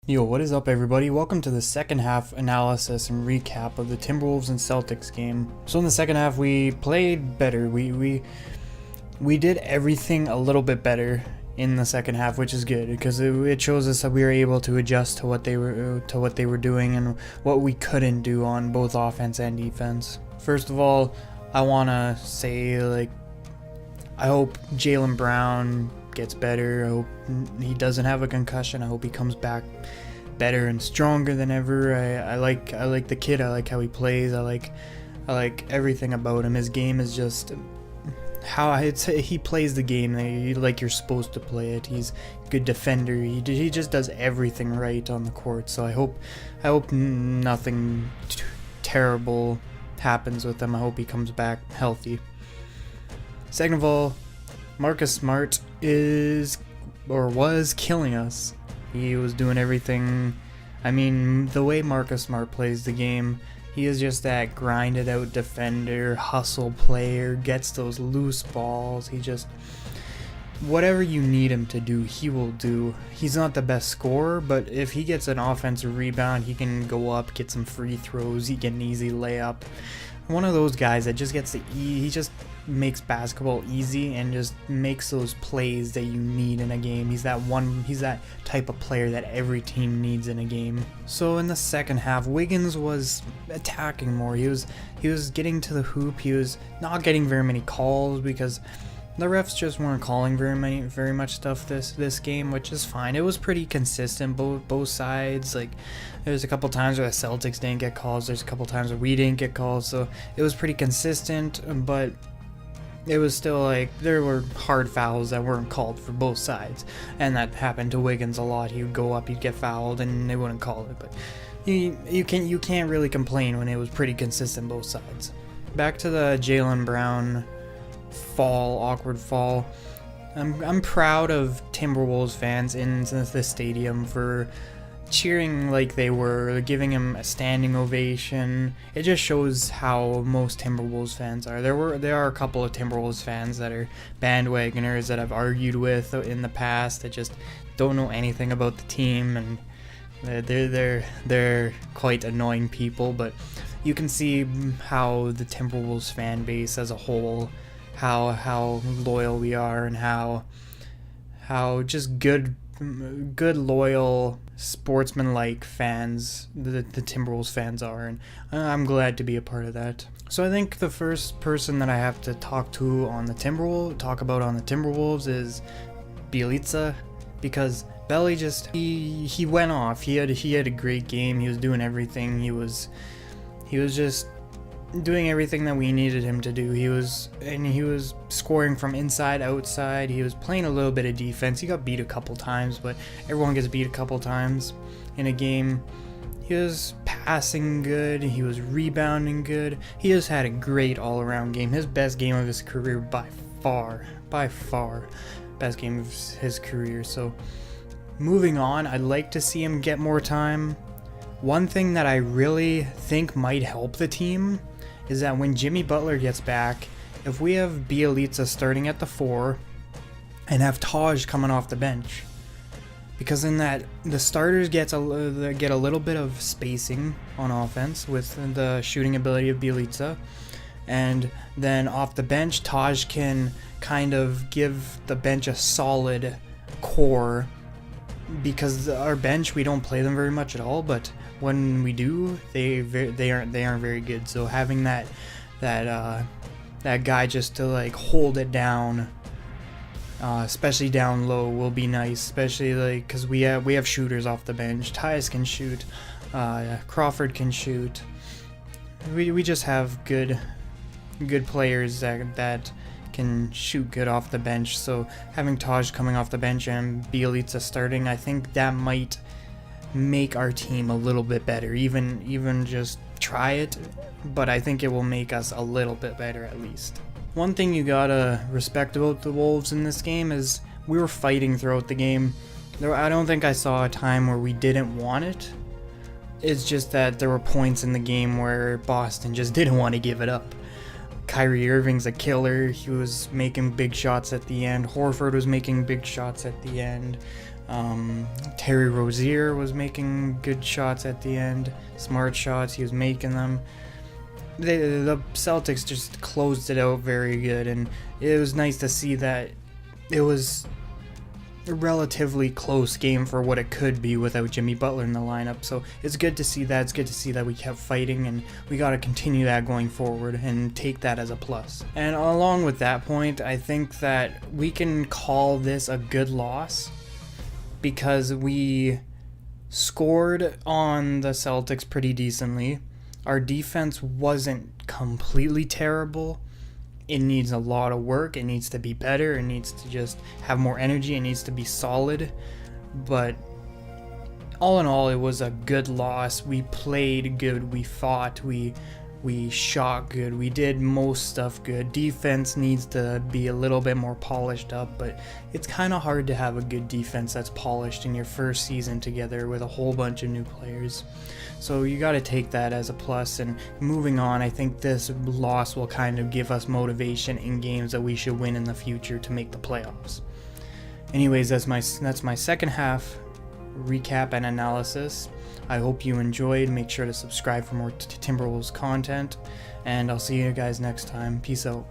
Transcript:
Yo, what is up everybody? Welcome to the second half analysis and recap of the Timberwolves and Celtics game. So in the second half we played better. We did everything a little bit better in the second half, which is good because it shows us that we were able to adjust to what they were doing and what we couldn't do on both offense and defense. First of all, I want to say I hope Jaylen Brown gets better. I hope he doesn't have a concussion. I hope he comes back better and stronger than ever. I like the kid. I like how he plays. I like everything about him. His game is just how he plays the game like you're supposed to play it. He's a good defender. He just does everything right on the court. So I hope nothing terrible happens with him. I hope he comes back healthy. Second of all, Marcus Smart was killing us. He was doing everything. I mean, the way Marcus Smart plays the game, he is just that grinded out defender, hustle player, gets those loose balls. He just, whatever you need him to do, he will do. He's not the best scorer, but if he gets an offensive rebound, he can go up, get some free throws, he get an easy layup. One of those guys that just gets he just makes basketball easy and just makes those plays that you need in a game. He's that type of player that every team needs in a game. So in the second half, Wiggins was attacking more. He was getting to the hoop. He was not getting very many calls because the refs just weren't calling very much stuff this game, which is fine. It was pretty consistent both sides. Like there's a couple times where the Celtics didn't get calls. There's a couple times where we didn't get calls. So it was pretty consistent, but it was still like there were hard fouls that weren't called for both sides, and that happened to Wiggins a lot. He would go up, he'd get fouled, and they wouldn't call it. But you can't really complain when it was pretty consistent both sides. Back to the Jaylen Brown awkward fall. I'm proud of Timberwolves fans in the stadium for cheering like they were, giving him a standing ovation. It just shows how most Timberwolves fans are. There are a couple of Timberwolves fans that are bandwagoners that I've argued with in the past that just don't know anything about the team, and they're quite annoying people. But you can see how the Timberwolves fan base as a whole, how loyal we are, and how just good loyal sportsman-like fans the Timberwolves fans are, and I'm glad to be a part of that. So I think the first person that I have to talk about on the Timberwolves is Bjelica, because Belly just he went off. He had a great game. He was doing everything. He was just doing everything that we needed him to do. He was scoring from inside, outside. He was playing a little bit of defense. He got beat a couple times, but everyone gets beat a couple times in a game. He was passing good. He was rebounding good. He just had a great all-around game. His best game of his career by far. Best game of his career. So moving on, I'd like to see him get more time. One thing that I really think might help the team is that when Jimmy Butler gets back, if we have Bjelica starting at the 4 and have Taj coming off the bench, because in that the starters get a little bit of spacing on offense with the shooting ability of Bjelica, and then off the bench Taj can kind of give the bench a solid core, because our bench, we don't play them very much at all, but when we do, they aren't very good. So having that guy just to like hold it down, especially down low, will be nice. Especially like because we have shooters off the bench. Tyus can shoot, Crawford can shoot. We just have good players that can shoot good off the bench. So having Taj coming off the bench and Bjelica starting, I think that might make our team a little bit better. Even just try it, but I think it will make us a little bit better at least. One thing you gotta respect about the Wolves in this game is we were fighting throughout the game. I don't think I saw a time where we didn't want it. It's just that there were points in the game where Boston just didn't want to give it up. Kyrie Irving's a killer. He was making big shots at the end. Horford was making big shots at the end. Terry Rozier was making good shots at the end, smart shots, he was making them. The Celtics just closed it out very good, and it was nice to see that it was a relatively close game for what it could be without Jimmy Butler in the lineup. So it's good to see that. It's good to see that we kept fighting, and we got to continue that going forward and take that as a plus. And along with that point, I think that we can call this a good loss because we scored on the Celtics pretty decently. Our defense wasn't completely terrible. It needs a lot of work. It needs to be better. It needs to just have more energy. It needs to be solid. But all in all, it was a good loss. We played good. We fought. We shot good. We did most stuff good. Defense needs to be a little bit more polished up, but it's kind of hard to have a good defense that's polished in your first season together with a whole bunch of new players. So you got to take that as a plus. And moving on, I think this loss will kind of give us motivation in games that we should win in the future to make the playoffs. Anyways, that's my second half recap and analysis. I hope you enjoyed. Make sure to subscribe for more Timberwolves content, and I'll see you guys next time. Peace out.